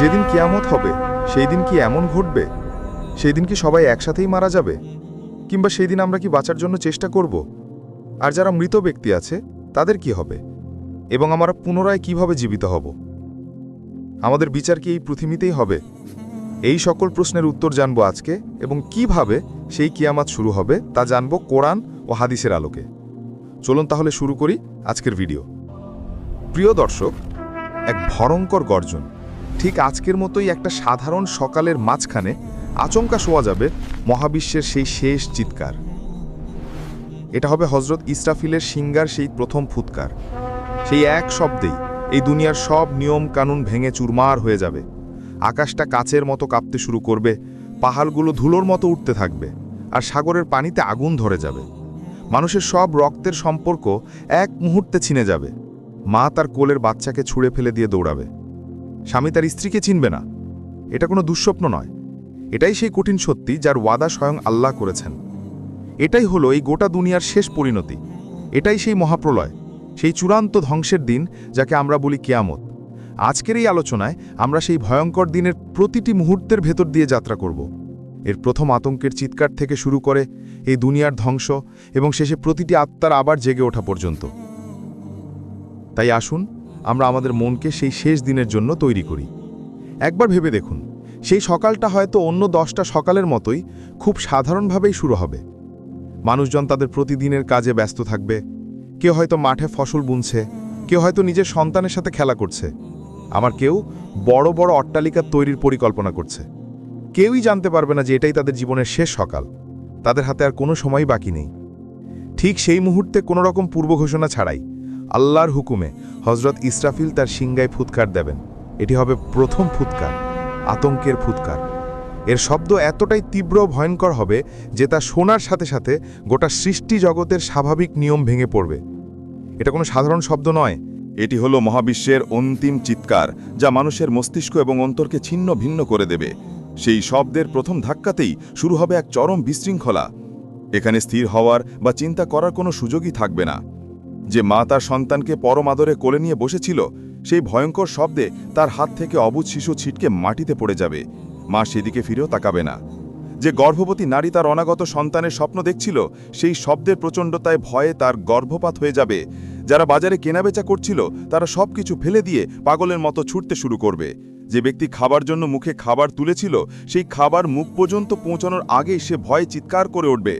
যেদিন কিয়ামত হবে সেই দিন কি এমন ঘটবে? সেই দিন কি সবাই একসাথেই মারা যাবে, কিংবা সেই দিন আমরা কি বাঁচার জন্য চেষ্টা করব? আর যারা মৃত ব্যক্তি আছে তাদের কি হবে, এবং আমরা পুনরায় কিভাবে জীবিত হব? আমাদের বিচার কি এই পৃথিবীতেই হবে? এই সকল প্রশ্নের উত্তর জানব আজকে, এবং কিভাবে সেই কিয়ামত শুরু হবে তা জানব কোরআন ও হাদিসের আলোকে। চলুন তাহলে শুরু করি আজকের ভিডিও। প্রিয় দর্শক, এক ভয়ঙ্কর গর্জন, ঠিক আজকের মতোই একটা সাধারণ সকালের মাঝখানে আচমকা শোয়া যাবে মহাবিশ্বের সেই শেষ চিৎকার। এটা হবে হযরত ইসরাফিলের সিংগার সেই প্রথম ফুৎকার। সেই এক শব্দেই এই দুনিয়ার সব নিয়ম কানুন ভেঙে চুরমার হয়ে যাবে। আকাশটা কাচের মতো কাঁপতে শুরু করবে, পাহাড়গুলো ধুলোর মতো উঠতে থাকবে, আর সাগরের পানিতে আগুন ধরে যাবে। মানুষের সব রক্তের সম্পর্ক এক মুহূর্তে ছিনে যাবে। মা তার কোলের বাচ্চাকে ছুঁড়ে ফেলে দিয়ে দৌড়াবে। স্বামী তার স্ত্রীকে চিনবে না। এটা কোনো দুঃস্বপ্ন নয়, এটাই সেই কঠিন সত্যি যার ওয়াদা স্বয়ং আল্লাহ করেছেন। এটাই হলো এই গোটা দুনিয়ার শেষ পরিণতি। এটাই সেই মহাপ্রলয়, সেই চূড়ান্ত ধ্বংসের দিন যাকে আমরা বলি কিয়ামত। আজকের এই আলোচনায় আমরা সেই ভয়ঙ্কর দিনের প্রতিটি মুহূর্তের ভেতর দিয়ে যাত্রা করব। এর প্রথম আতঙ্কের চিৎকার থেকে শুরু করে এই দুনিয়ার ধ্বংস, এবং শেষে প্রতিটি আত্মার আবার জেগে ওঠা পর্যন্ত। তাই আসুন আমরা আমাদের মনকে সেই শেষ দিনের জন্য তৈরি করি। একবার ভেবে দেখুন, সেই সকালটা হয়তো অন্য 10টা সকালের মতোই খুব সাধারণভাবেই শুরু হবে। মানুষজন তাদের প্রতিদিনের কাজে ব্যস্ত থাকবে। কেউ হয়তো মাঠে ফসল বুনছে, কেউ হয়তো নিজের সন্তানের সাথে খেলা করছে, আমার কেউ বড় বড় অট্টালিকা তৈরির পরিকল্পনা করছে। কেউই জানতে পারবে না যে এটাই তাদের জীবনের শেষ সকাল। তাদের হাতে আর কোনো সময় বাকি নেই। ঠিক সেই মুহূর্তে কোনো রকম পূর্ব ঘোষণা ছাড়াই আল্লাহর হুকুমে হযরত ইসরাফিল তার সিংগায় ফুৎকার দেবেন। এটি হবে প্রথম ফুৎকার, আতঙ্কের ফুৎকার। এর শব্দ এতটাই তীব্র ভয়ঙ্কর হবে যে তা শোনার সাথে সাথে গোটা সৃষ্টি জগতের স্বাভাবিক নিয়ম ভেঙে পড়বে। এটা কোনো সাধারণ শব্দ নয়, এটি হলো মহাবিশ্বের অন্তিম চিৎকার, যা মানুষের মস্তিষ্ক এবং অন্তরকে ছিন্ন ভিন্ন করে দেবে। সেই শব্দের প্রথম ধাক্কাতেই শুরু হবে এক চরম বিশৃঙ্খলা। এখানে স্থির হওয়ার বা চিন্তা করার কোনো সুযোগই থাকবে না। যে মা তার সন্তানকে পরম আদরে কোলে নিয়ে বসেছিল, সেই ভয়ঙ্কর শব্দে তার হাত থেকে অবুঝ শিশু ছিটকে মাটিতে পড়ে যাবে। মা সেদিকে ফিরেও তাকাবে না। যে গর্ভবতী নারী তার অনাগত সন্তানের স্বপ্ন দেখছিল, সেই শব্দের প্রচণ্ডতায় ভয়ে তার গর্ভপাত হয়ে যাবে। যারা বাজারে কেনাবেচা করছিল, তারা সবকিছু ফেলে দিয়ে পাগলের মতো ছুটতে শুরু করবে। যে ব্যক্তি খাবার জন্য মুখে খাবার তুলেছিল, সেই খাবার মুখ পর্যন্ত পৌঁছানোর আগেই সে ভয়ে চিৎকার করে উঠবে।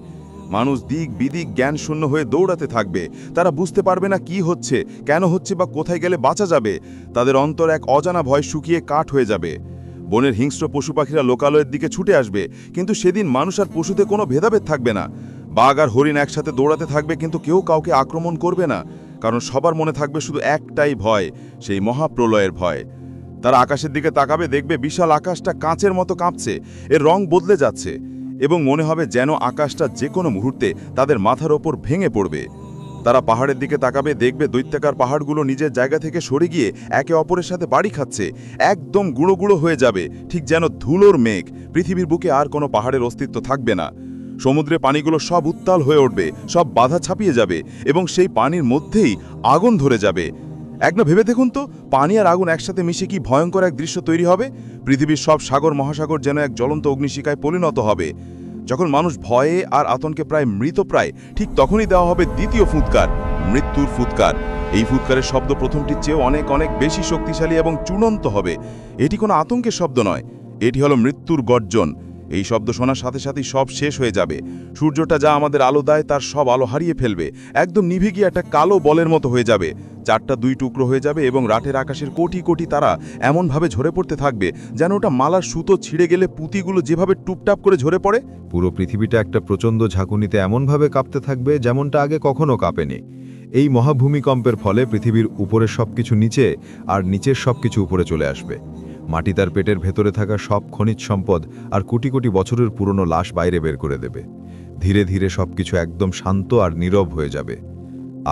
মানুষ দিক বিদিক জ্ঞান শূন্য হয়ে দৌড়াতে থাকবে। তারা বুঝতে পারবে না কি হচ্ছে, কেন হচ্ছে, বা কোথায় গেলে বাঁচা যাবে। তাদের অন্তর এক অজানা ভয় শুকিয়ে কাঠ হয়ে যাবে। বনের হিংস্র পশু পাখিরা লোকালয়ের দিকে ছুটে আসবে, কিন্তু সেদিন মানুষ আর পশুতে কোনো ভেদাভেদ থাকবে না। বাঘ আর হরিণ একসাথে দৌড়াতে থাকবে, কিন্তু কেউ কাউকে আক্রমণ করবে না, কারণ সবার মনে থাকবে শুধু একটাই ভয়, সেই মহাপ্রলয়ের ভয়। তারা আকাশের দিকে তাকাবে, দেখবে বিশাল আকাশটা কাঁচের মতো কাঁপছে, এর রং বদলে যাচ্ছে, এবং মনে হবে যেন আকাশটা যে কোনো মুহূর্তে তাদের মাথার ওপর ভেঙে পড়বে। তারা পাহাড়ের দিকে তাকাবে, দেখবে দৈত্যাকার পাহাড়গুলো নিজের জায়গা থেকে সরে গিয়ে একে অপরের সাথে বাড়ি খাচ্ছে, একদম গুঁড়ো গুঁড়ো হয়ে যাবে, ঠিক যেন ধুলোর মেঘ। পৃথিবীর বুকে আর কোনো পাহাড়ের অস্তিত্ব থাকবে না। সমুদ্রে পানিগুলো সব উত্তাল হয়ে উঠবে, সব বাধা ছাপিয়ে যাবে, এবং সেই পানির মধ্যেই আগুন ধরে যাবে। একবার ভেবে দেখুন তো, পানি আর আগুন একসাথে মিশে কি ভয়ঙ্কর এক দৃশ্য তৈরি হবে। পৃথিবীর সব সাগর মহাসাগর যেন এক জ্বলন্ত অগ্নিশিখায় পরিণত হবে। যখন মানুষ ভয়ে আর আতঙ্কে প্রায় মৃতপ্রায়, ঠিক তখনই দেওয়া হবে দ্বিতীয় ফুৎকার, মৃত্যুর ফুৎকার। এই ফুৎকারের শব্দ প্রথমটির চেয়েও অনেক অনেক বেশি শক্তিশালী এবং চূড়ান্ত হবে। এটি কোনো আতঙ্কের শব্দ নয়, এটি হলো মৃত্যুর গর্জন। এই শব্দ শোনার সাথে সাথেই সব শেষ হয়ে যাবে। সূর্যটা যা আমাদের আলো দেয় তার সব আলো হারিয়ে ফেলবে, একদম নিভে গিয়ে একটা কালো বলের মতো হয়ে যাবে। চারটা দুই টুকরো হয়ে যাবে, এবং রাতের আকাশের কোটি কোটি তারা এমনভাবে ঝরে পড়তে থাকবে যেন ওটা মালার সুতো ছিঁড়ে গেলে পুঁতিগুলো যেভাবে টুপটাপ করে ঝরে পড়ে। পুরো পৃথিবীটা একটা প্রচণ্ড ঝাঁকুনিতে এমনভাবে কাঁপতে থাকবে যেমনটা আগে কখনো কাঁপেনি। এই মহাভূমিকম্পের ফলে পৃথিবীর উপরের সবকিছু নিচে, আর নিচের সবকিছু উপরে চলে আসবে। মাটি তার পেটের ভেতরে থাকা সব খনিজ সম্পদ আর কোটি কোটি বছরের পুরনো লাশ বাইরে বের করে দেবে। ধীরে ধীরে সবকিছু একদম শান্ত আর নীরব হয়ে যাবে।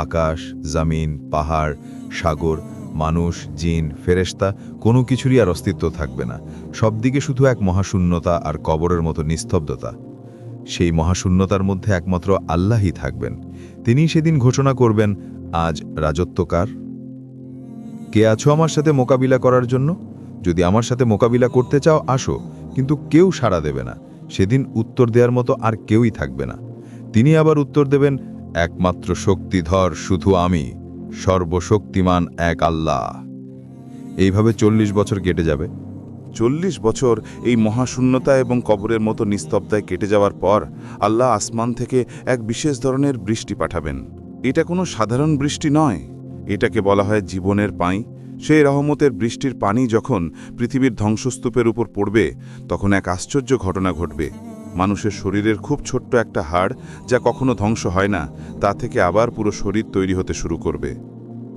আকাশ, জমিন, পাহাড়, সাগর, মানুষ, জিন, ফেরেশতা, কোনো কিছুরই আর অস্তিত্ব থাকবে না। সবদিকে শুধু এক মহাশূন্যতা আর কবরের মতো নিস্তব্ধতা। সেই মহাশূন্যতার মধ্যে একমাত্র আল্লাহই থাকবেন। তিনি সেদিন ঘোষণা করবেন, আজ রাজত্ব কার? কে আছো আমার সাথে মোকাবিলা করার জন্য? যদি আমার সাথে মোকাবিলা করতে চাও আসো, কিন্তু কেউ সাড়া দেবে না। সেদিন উত্তর দেওয়ার মতো আর কেউই থাকবে না। তিনি আবার উত্তর দেবেন, একমাত্র শক্তিধর শুধু আমি, সর্বশক্তিমান এক আল্লাহ। এইভাবে 40 বছর কেটে যাবে। 40 বছর এই মহাশূন্যতা এবং কবরের মতো নিস্তব্ধতায় কেটে যাওয়ার পর আল্লাহ আসমান থেকে এক বিশেষ ধরনের বৃষ্টি পাঠাবেন। এটা কোনো সাধারণ বৃষ্টি নয়, এটাকে বলা হয় জীবনের পানি। সেই রহমতের বৃষ্টির পানি যখন পৃথিবীর ধ্বংসস্তূপের উপর পড়বে, তখন এক আশ্চর্য ঘটনা ঘটবে। মানুষের শরীরের খুব ছোট্ট একটা হাড়, যা কখনো ধ্বংস হয় না, তা থেকে আবার পুরো শরীর তৈরি হতে শুরু করবে।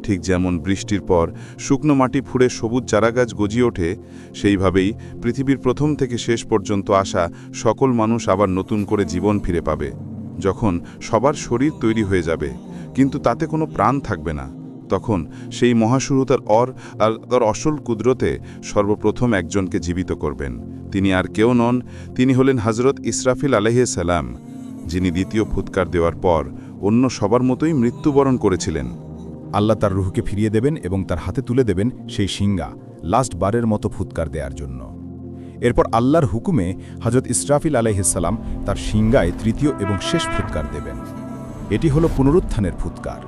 ঠিক যেমন বৃষ্টির পর শুকনো মাটি ফুঁড়ে সবুজ চারাগাছ গজিয়ে ওঠে, সেইভাবেই পৃথিবীর প্রথম থেকে শেষ পর্যন্ত আসা সকল মানুষ আবার নতুন করে জীবন ফিরে পাবে। যখন সবার শরীর তৈরি হয়ে যাবে কিন্তু তাতে কোনো প্রাণ থাকবে না, তখন সেই মহাশুরুতার তার অসল কুদরতে সর্বপ্রথম একজনকে জীবিত করবেন। তিনি আর কেউ নন, তিনি হলেন হযরত ইসরাফিল আলাইহিস সালাম, যিনি দ্বিতীয় ফুৎকার দেওয়ার পর অন্য সবার মতোই মৃত্যুবরণ করেছিলেন। আল্লাহ তার রুহকে ফিরিয়ে দেবেন এবং তার হাতে তুলে দেবেন সেই শিঙ্গা লাস্ট বারের মতো ফুৎকার দেওয়ার জন্য। এরপর আল্লাহর হুকুমে হযরত ইসরাফিল আলাইহিস সালাম তার শিঙ্গায় তৃতীয় এবং শেষ ফুৎকার দেবেন। এটি হলো পুনরুত্থানের ফুৎকার।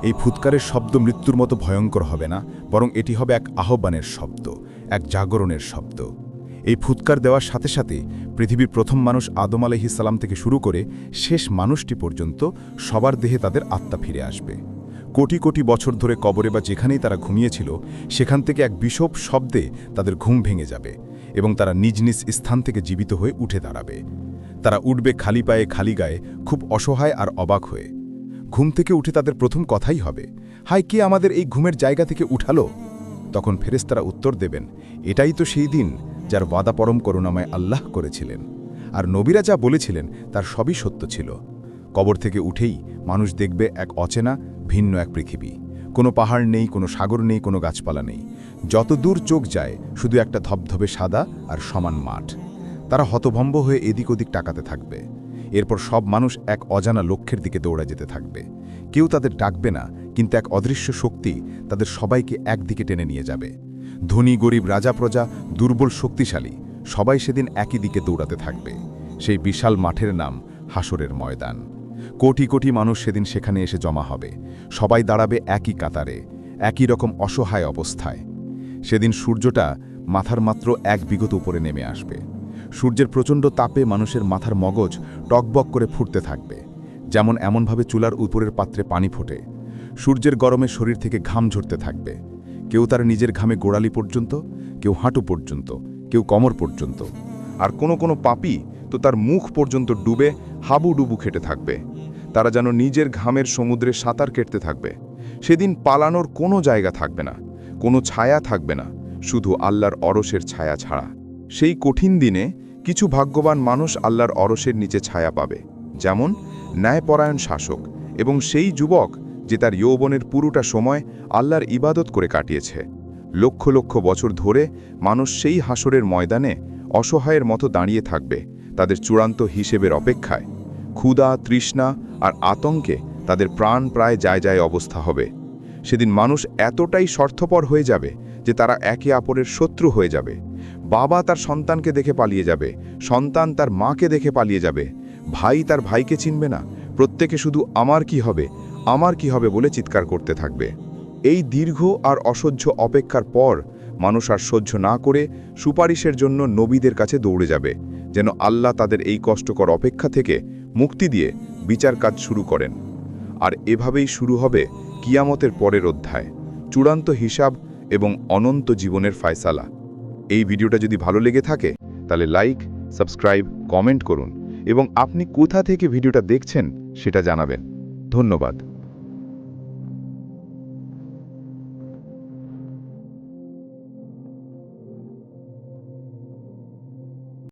এই ফুৎকারের শব্দ মৃত্যুর মতো ভয়ঙ্কর হবে না, বরং এটি হবে এক আহ্বানের শব্দ, এক জাগরণের শব্দ। এই ফুৎকার দেওয়ার সাথে সাথে পৃথিবীর প্রথম মানুষ আদম আলাইহিস সালাম থেকে শুরু করে শেষ মানুষটি পর্যন্ত সবার দেহে তাদের আত্মা ফিরে আসবে। কোটি কোটি বছর ধরে কবরে বা যেখানেই তারা ঘুমিয়েছিল, সেখান থেকে এক বিষব শব্দে তাদের ঘুম ভেঙে যাবে এবং তারা নিজ নিজ স্থান থেকে জীবিত হয়ে উঠে দাঁড়াবে। তারা উঠবে খালি পায়ে খালি গায়ে, খুব অসহায় আর অবাক হয়ে। ঘুম থেকে উঠে তাদের প্রথম কথাই হবে, হায়, কে আমাদের এই ঘুমের জায়গা থেকে উঠালো? তখন ফেরেশতারা উত্তর দেবেন, এটাই তো সেই দিন যার ওয়াদা পরম করুণাময় আল্লাহ করেছিলেন। আর নবীরা যা বলেছিলেন তার সবই সত্য ছিল। কবর থেকে উঠেই মানুষ দেখবে এক অচেনা ভিন্ন এক পৃথিবী। কোনো পাহাড় নেই, কোনো সাগর নেই, কোনো গাছপালা নেই। যত দূর চোখ যায় শুধু একটা ধবধবে সাদা আর সমান মাঠ। তারা হতভম্ব হয়ে এদিক ওদিক তাকাতে থাকবে। এরপর সব মানুষ এক অজানা লক্ষ্যের দিকে দৌড়ে যেতে থাকবে। কেউ তাদের ডাকবে না, কিন্তু এক অদৃশ্য শক্তি তাদের সবাইকে একদিকে টেনে নিয়ে যাবে। ধনী গরিব, রাজা প্রজা, দুর্বল শক্তিশালী, সবাই সেদিন একই দিকে দৌড়াতে থাকবে। সেই বিশাল মাঠের নাম হাসরের ময়দান। কোটি কোটি মানুষ সেদিন সেখানে এসে জমা হবে। সবাই দাঁড়াবে একই কাতারে, একই রকম অসহায় অবস্থায়। সেদিন সূর্যটা মাথার মাত্র 1 বিঘত উপরে নেমে আসবে। সূর্যের প্রচণ্ড তাপে মানুষের মাথার মগজ টকবক করে ফুটতে থাকবে, যেমন এমনভাবে চুলার উপরের পাত্রে পানি ফোটে। সূর্যের গরমে শরীর থেকে ঘাম ঝরতে থাকবে। কেউ তার নিজের ঘামে গোড়ালি পর্যন্ত, কেউ হাঁটু পর্যন্ত, কেউ কোমর পর্যন্ত। আর কোনো কোনো পাপী তো তার মুখ পর্যন্ত ডুবে হাবুডুবু খেটে থাকবে। তারা যেন নিজের ঘামের সমুদ্রে সাঁতার কেটতে থাকবে। সেদিন পালানোর কোনো জায়গা থাকবে না, কোনো ছায়া থাকবে না, শুধু আল্লাহর অরসের ছায়া ছাড়া। সেই কঠিন দিনে কিছু ভাগ্যবান মানুষ আল্লাহর অরসের নিচে ছায়া পাবে, যেমন ন্যায়পরায়ণ শাসক এবং সেই যুবক যে তার যৌবনের পুরোটা সময় আল্লাহর ইবাদত করে কাটিয়েছে। লক্ষ লক্ষ বছর ধরে মানুষ সেই হাসরের ময়দানে অসহায়ের মতো দাঁড়িয়ে থাকবে তাদের চূড়ান্ত হিসেবের অপেক্ষায়। ক্ষুধা, তৃষ্ণা আর আতঙ্কে তাদের প্রাণ প্রায় যায় অবস্থা হবে। সেদিন মানুষ এতটাই স্বার্থপর হয়ে যাবে যে তারা একে অপরের শত্রু হয়ে যাবে। বাবা তার সন্তানকে দেখে পালিয়ে যাবে, সন্তান তার মাকে দেখে পালিয়ে যাবে, ভাই তার ভাইকে চিনবে না। প্রত্যেকে শুধু আমার কি হবে, আমার কি হবে বলে চিৎকার করতে থাকবে। এই দীর্ঘ আর অসহ্য অপেক্ষার পর মানুষ আর সহ্য না করে সুপারিশের জন্য নবীদের কাছে দৌড়ে যাবে, যেন আল্লাহ তাদের এই কষ্টকর অপেক্ষা থেকে মুক্তি দিয়ে বিচার কাজ শুরু করেন। আর এভাবেই শুরু হবে কিয়ামতের পরের অধ্যায়, চূড়ান্ত হিসাব এবং অনন্ত জীবনের ফায়সালা। এই ভিডিওটা যদি ভালো লেগে থাকে তাহলে লাইক, সাবস্ক্রাইব, কমেন্ট করুন এবং আপনি কোথা থেকে ভিডিওটা দেখছেন সেটা জানাবেন। ধন্যবাদ।